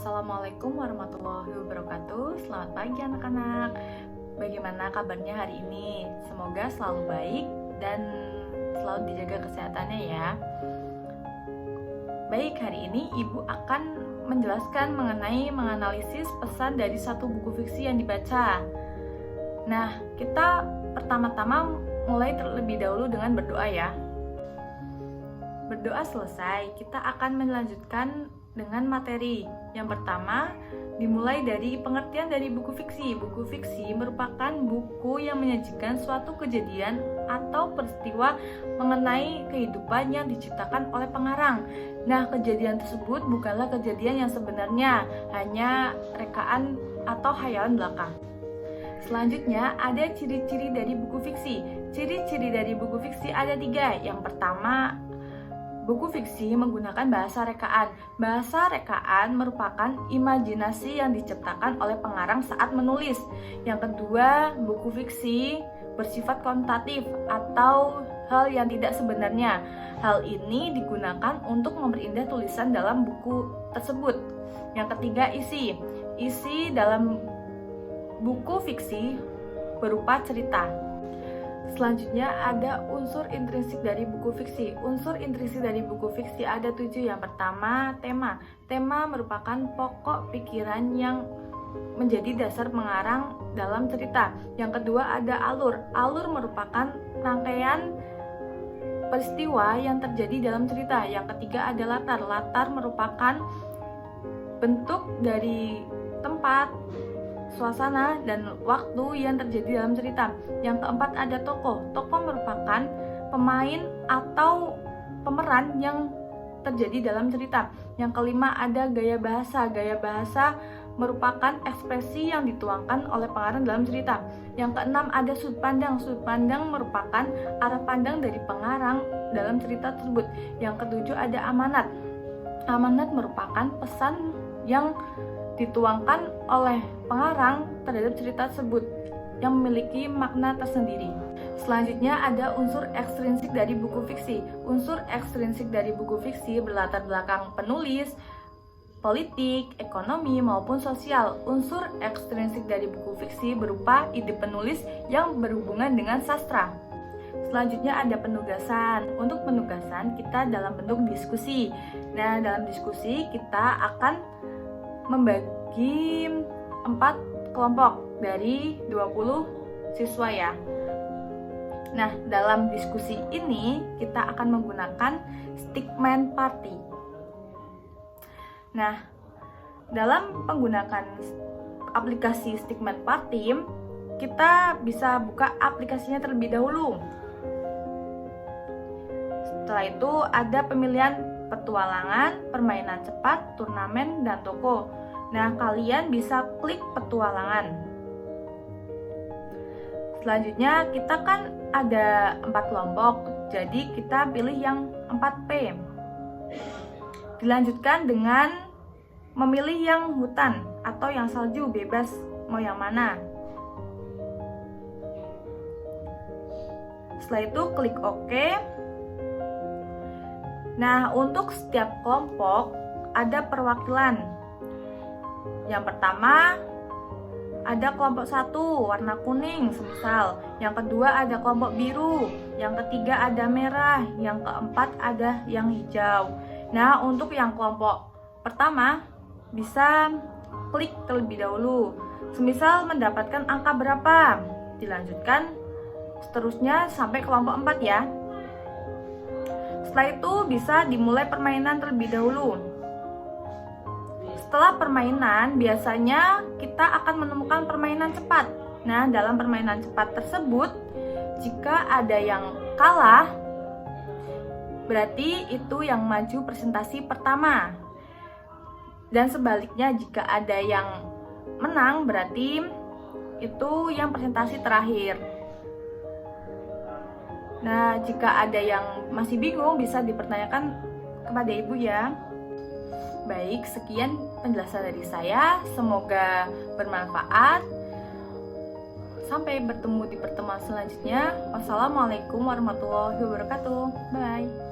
Assalamualaikum warahmatullahi wabarakatuh. Selamat pagi anak-anak. Bagaimana kabarnya hari ini? Semoga selalu baik dan selalu dijaga kesehatannya ya. Baik, hari ini Ibu akan menjelaskan mengenai menganalisis pesan dari satu buku fiksi yang dibaca. Nah, kita pertama-tama mulai terlebih dahulu dengan berdoa ya. Berdoa selesai, kita akan melanjutkan dengan materi. Yang pertama, dimulai dari pengertian dari buku fiksi. Buku fiksi merupakan buku yang menyajikan suatu kejadian atau peristiwa mengenai kehidupan yang diciptakan oleh pengarang. Nah, kejadian tersebut bukanlah kejadian yang sebenarnya, hanya rekaan atau khayalan belaka. Selanjutnya, ada ciri-ciri dari buku fiksi. Ciri-ciri dari buku fiksi ada 3. Yang pertama, buku fiksi menggunakan bahasa rekaan. Bahasa rekaan merupakan imajinasi yang diciptakan oleh pengarang saat menulis. Yang kedua, buku fiksi bersifat konotatif atau hal yang tidak sebenarnya. Hal ini digunakan untuk memperindah tulisan dalam buku tersebut. Yang ketiga, isi. Isi dalam buku fiksi berupa cerita. Selanjutnya ada unsur intrinsik dari buku fiksi. Unsur intrinsik dari buku fiksi ada 7. Yang pertama, tema. Tema merupakan pokok pikiran yang menjadi dasar pengarang dalam cerita. Yang kedua ada alur. Alur merupakan rangkaian peristiwa yang terjadi dalam cerita. Yang ketiga ada latar. Latar merupakan bentuk dari tempat, suasana, dan waktu yang terjadi dalam cerita. Yang keempat ada tokoh. Tokoh merupakan pemain atau pemeran yang terjadi dalam cerita. Yang kelima ada gaya bahasa. Gaya bahasa merupakan ekspresi yang dituangkan oleh pengarang dalam cerita. Yang keenam ada sudut pandang. Sudut pandang merupakan arah pandang dari pengarang dalam cerita tersebut. Yang ketujuh ada amanat. Amanat merupakan pesan yang dituangkan oleh pengarang terhadap cerita tersebut yang memiliki makna tersendiri. Selanjutnya ada unsur ekstrinsik dari buku fiksi. Unsur ekstrinsik dari buku fiksi berlatar belakang penulis, politik, ekonomi, maupun sosial. Unsur ekstrinsik dari buku fiksi berupa ide penulis yang berhubungan dengan sastra. Selanjutnya ada penugasan. Untuk penugasan kita dalam bentuk diskusi. Nah, dalam diskusi kita akan membagi 4 kelompok dari 20 siswa ya. Nah, dalam diskusi ini kita akan menggunakan statement party. Nah, dalam menggunakan aplikasi statement party, kita bisa buka aplikasinya terlebih dahulu. Setelah itu ada pemilihan petualangan, permainan cepat, turnamen, dan toko. Nah, kalian bisa klik petualangan. Selanjutnya kita kan ada 4 kelompok, jadi kita pilih yang 4P. Dilanjutkan dengan memilih yang hutan atau yang salju, bebas mau yang mana. Setelah itu klik OK. Nah, untuk setiap kelompok ada perwakilan. Yang pertama ada kelompok 1 warna kuning semisal. Yang kedua ada kelompok biru. Yang ketiga ada merah. Yang keempat ada yang hijau. Nah, untuk yang kelompok pertama bisa klik terlebih dahulu. Semisal mendapatkan angka berapa, dilanjutkan seterusnya sampai kelompok 4 ya. Setelah itu bisa dimulai permainan terlebih dahulu. Setelah permainan, biasanya kita akan menemukan permainan cepat. Nah, dalam permainan cepat tersebut, jika ada yang kalah, berarti itu yang maju presentasi pertama. Dan sebaliknya, jika ada yang menang, berarti itu yang presentasi terakhir. Nah, jika ada yang masih bingung bisa dipertanyakan kepada ibu ya. Baik, sekian penjelasan dari saya. Semoga bermanfaat. Sampai bertemu di pertemuan selanjutnya. Wassalamualaikum warahmatullahi wabarakatuh. Bye.